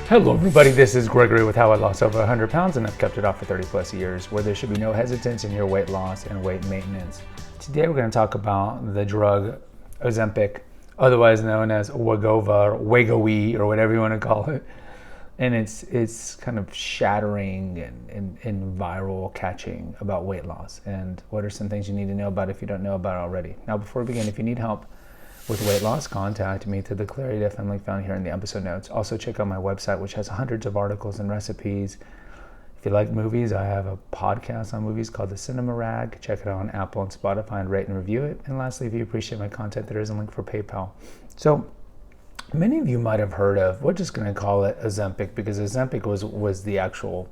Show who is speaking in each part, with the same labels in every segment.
Speaker 1: Hello everybody, this is Gregory with How I Lost Over 100 Pounds and I've kept it off for 30 plus years, where there should be no hesitance in your weight loss and weight maintenance. Today we're going to talk about the drug Ozempic, otherwise known as Wegovy or Wegovy or whatever you want to call it. And it's kind of shattering and viral catching about weight loss and what are some things you need to know about if you don't know about it already. Now before we begin, if you need help with weight loss, contact me through the Clarity FM link found here in the episode notes. Also check out my website, which has hundreds of articles and recipes. If you like movies, I have a podcast on movies called The Cinema Rag. Check it out on Apple and Spotify and rate and review it. And lastly, if you appreciate my content, there is a link for PayPal. So many of you might have heard of, we're just going to call it Ozempic, because Ozempic was the actual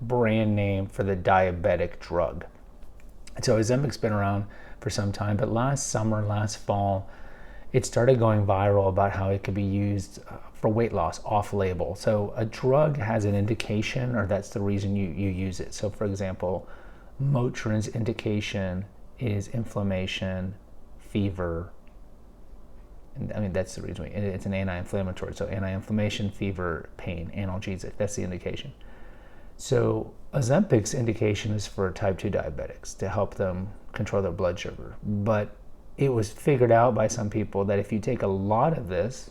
Speaker 1: brand name for the diabetic drug. So Ozempic's been around for some time, but last fall, it started going viral about how it could be used for weight loss off-label. So a drug has an indication, or that's the reason you use it. So for example, Motrin's indication is inflammation, fever. And I mean, that's the reason. It's an anti-inflammatory. So anti-inflammation, fever, pain, analgesic. That's the indication. So Ozempic's indication is for type 2 diabetics to help them control their blood sugar. But it was figured out by some people that if you take a lot of this,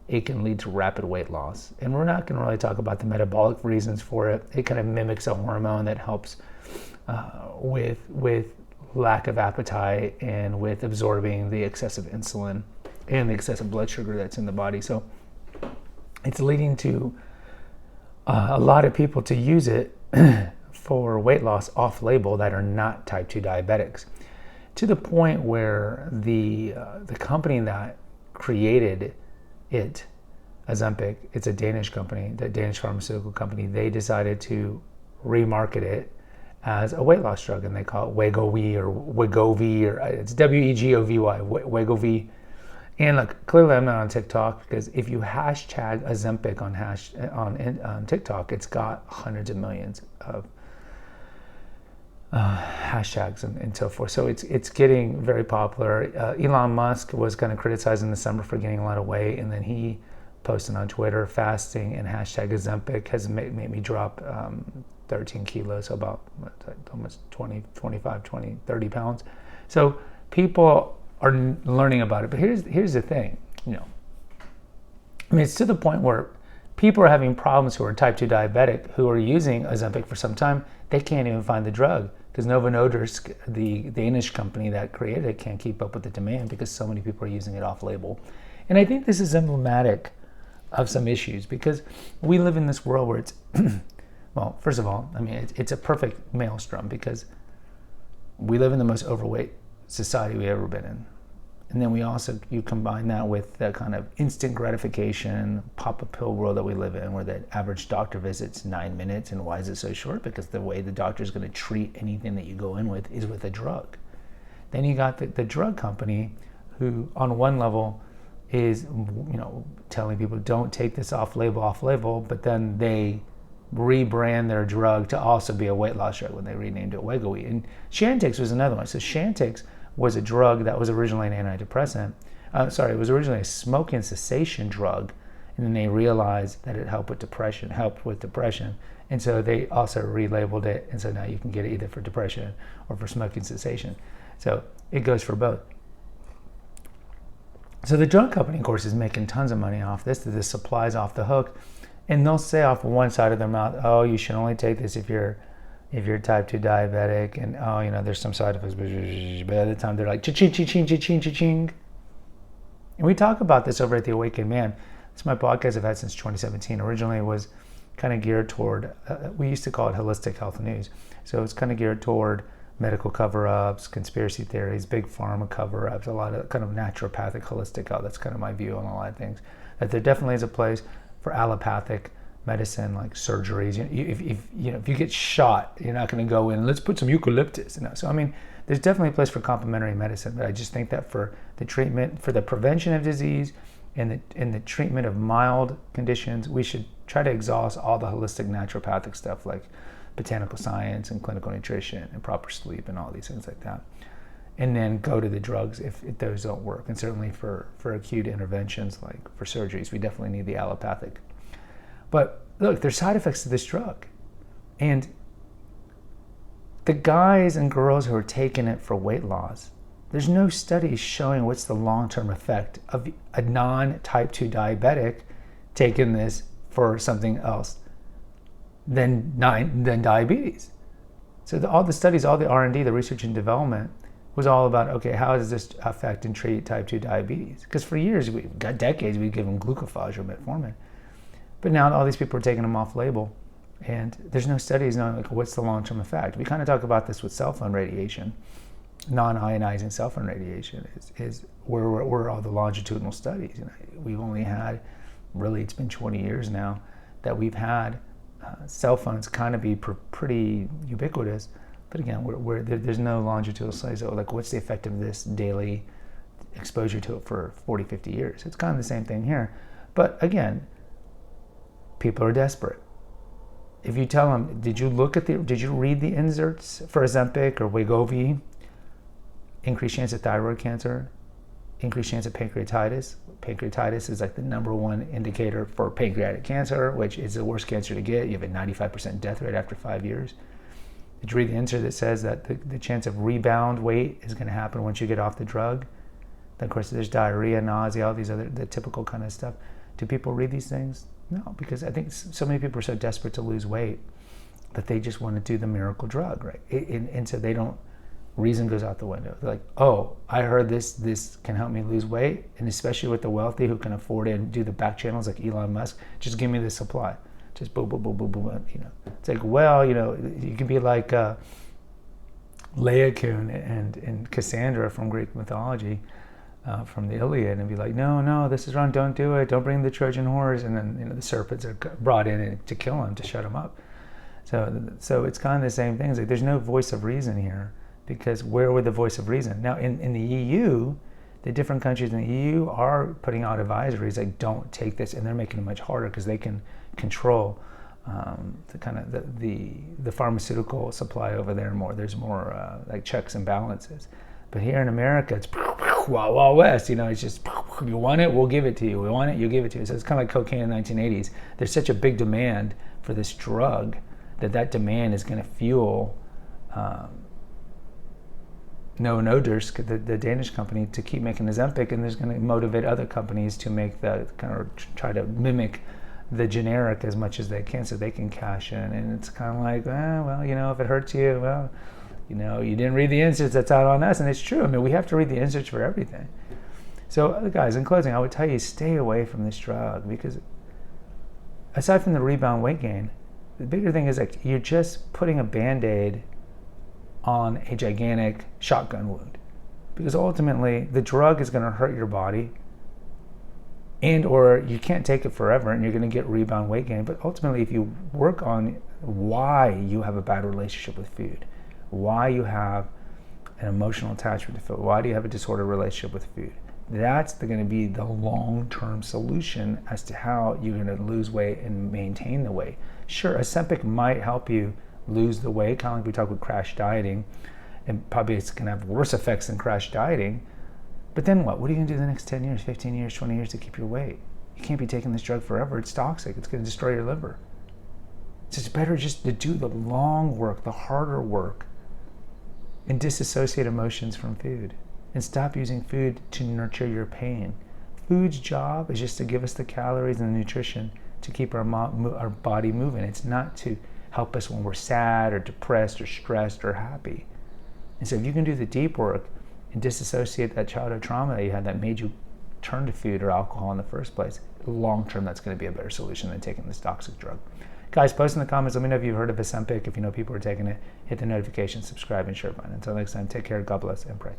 Speaker 1: it can lead to rapid weight loss. And we're not going to really talk about the metabolic reasons for it. It kind of mimics a hormone that helps with lack of appetite and with absorbing the excessive insulin and the excessive blood sugar that's in the body. So it's leading to a lot of people to use it for weight loss off-label that are not type 2 diabetics, to the point where the company that created it, Ozempic, it's a Danish company, the Danish pharmaceutical company, they decided to remarket it as a weight loss drug, and they call it Wegovy or it's Wegovy, Wegovy. And look, clearly I'm not on TikTok, because if you hashtag Ozempic on TikTok, it's got hundreds of millions of hashtags and so forth. So it's getting very popular. Elon Musk was kind of criticized in the summer for gaining a lot of weight, and then he posted on Twitter, fasting and hashtag Ozempic has made me drop 13 kilos, so about almost 30 pounds. So people are learning about it. But here's the thing, I mean, it's to the point where people are having problems who are type 2 diabetic, who are using Ozempic for some time. They can't even find the drug, because Novo Nordisk, the Danish company that created it, can't keep up with the demand because so many people are using it off-label. And I think this is emblematic of some issues, because we live in this world where it's, well, first of all, I mean, it's a perfect maelstrom, because we live in the most overweight society we've ever been in. And then you combine that with the kind of instant gratification, pop a pill world that we live in, where the average doctor visit's 9 minutes. And why is it so short? Because the way the doctor is going to treat anything that you go in with is with a drug. Then you got the drug company, who on one level is, telling people don't take this off-label, but then they rebrand their drug to also be a weight loss drug when they renamed it Wegovy. And Chantix was another one. So Chantix was a drug that was originally an antidepressant. It was originally a smoking cessation drug, and then they realized that it helped with depression. And so they also relabeled it, and so now you can get it either for depression or for smoking cessation. So it goes for both. So the drug company, of course, is making tons of money off this. The supply's off the hook, and they'll say off one side of their mouth, oh, you should only take this if you're type 2 diabetic, and there's some side effects, but by the other time they're like cha-ching, cha-ching, cha-ching, cha-ching. And we talk about this over at The Awakened Man. It's my podcast I've had since 2017. Originally it was kind of geared toward, we used to call it holistic health news. So it's kind of geared toward medical cover-ups, conspiracy theories, big pharma cover-ups, a lot of kind of naturopathic, holistic health. That's kind of my view on a lot of things. That there definitely is a place for allopathic medicine, like surgeries. If you get shot, you're not going to go in, let's put some eucalyptus. So I mean, there's definitely a place for complementary medicine, but I just think that for the treatment, for the prevention of disease and the treatment of mild conditions, we should try to exhaust all the holistic naturopathic stuff, like botanical science and clinical nutrition and proper sleep and all these things like that. and then go to the drugs if those don't work. And certainly for acute interventions like for surgeries, we definitely need the allopathic. But look, there's side effects to this drug. And the guys and girls who are taking it for weight loss, there's no studies showing what's the long-term effect of a non-type 2 diabetic taking this for something else than diabetes. So all the studies, all the R&D, the research and development was all about, okay, how does this affect and treat type 2 diabetes? Because for years, decades, we've given glucophage or metformin. But now all these people are taking them off label, and there's no studies knowing like what's the long-term effect. We kind of talk about this with cell phone radiation. Non-ionizing cell phone radiation is where all the longitudinal studies. We've only had, really, it's been 20 years now that we've had cell phones kind of be pretty ubiquitous. But again, there's no longitudinal studies. So like, what's the effect of this daily exposure to it for 40, 50 years? It's kind of the same thing here. But again, people are desperate. If you tell them, did you read the inserts for Ozempic or Wegovy? Increased chance of thyroid cancer, increased chance of pancreatitis. Pancreatitis is like the #1 indicator for pancreatic cancer, which is the worst cancer to get. You have a 95% death rate after 5 years. Did you read the insert that says that the chance of rebound weight is going to happen once you get off the drug? Then of course there's diarrhea, nausea, all these other, the typical kind of stuff. Do people read these things? No, because I think so many people are so desperate to lose weight that they just want to do the miracle drug, right? And so they don't, reason goes out the window. They're like, oh, I heard this can help me lose weight, and especially with the wealthy who can afford it and do the back channels like Elon Musk, just give me the supply. Just boom, boom, boom, boom, boom. It's like, well, you can be like Laocoon and Cassandra from Greek mythology, from the Iliad, and be like, no, this is wrong. Don't do it. Don't bring the Trojan horse. And then the serpents are brought in to kill him, to shut him up. So it's kind of the same thing. It's like there's no voice of reason here, because where would the voice of reason? Now in the EU, the different countries in the EU are putting out advisories like, don't take this, and they're making it much harder because they can control the pharmaceutical supply over there more. There's more like checks and balances. But here in America, it's Wild Wild West. It's just, you want it, we'll give it to you. We want it, you give it to us. So it's kind of like cocaine in the 1980s. There's such a big demand for this drug that demand is going to fuel Novo Nordisk, the Danish company, to keep making Ozempic, and there's going to motivate other companies to make try to mimic the generic as much as they can, so they can cash in. And it's kind of like, if it hurts you, well, you didn't read the inserts, that's out on us. And it's true. I mean, we have to read the inserts for everything. So guys, in closing, I would tell you, stay away from this drug, because aside from the rebound weight gain, the bigger thing is like you're just putting a Band-Aid on a gigantic shotgun wound, because ultimately the drug is going to hurt your body, and or you can't take it forever and you're going to get rebound weight gain. But ultimately, if you work on why you have a bad relationship with food, why you have an emotional attachment to food, why do you have a disordered relationship with food, that's going to be the long-term solution as to how you're going to lose weight and maintain the weight. Sure, Ozempic might help you lose the weight, kind of like we talk with crash dieting, and probably it's going to have worse effects than crash dieting. But then what? What are you going to do the next 10 years, 15 years, 20 years to keep your weight? You can't be taking this drug forever. It's toxic. It's going to destroy your liver. It's just better just to do the long work, the harder work, and disassociate emotions from food, and stop using food to nurture your pain. Food's job is just to give us the calories and the nutrition to keep our body moving. It's not to help us when we're sad or depressed or stressed or happy. And so if you can do the deep work and disassociate that childhood trauma that you had that made you turn to food or alcohol in the first place, long term, that's going to be a better solution than taking this toxic drug. Guys, post in the comments. Let me know if you've heard of Ozempic. If you know people who are taking it, hit the notification, subscribe, and share button. Until next time, take care, God bless, and pray.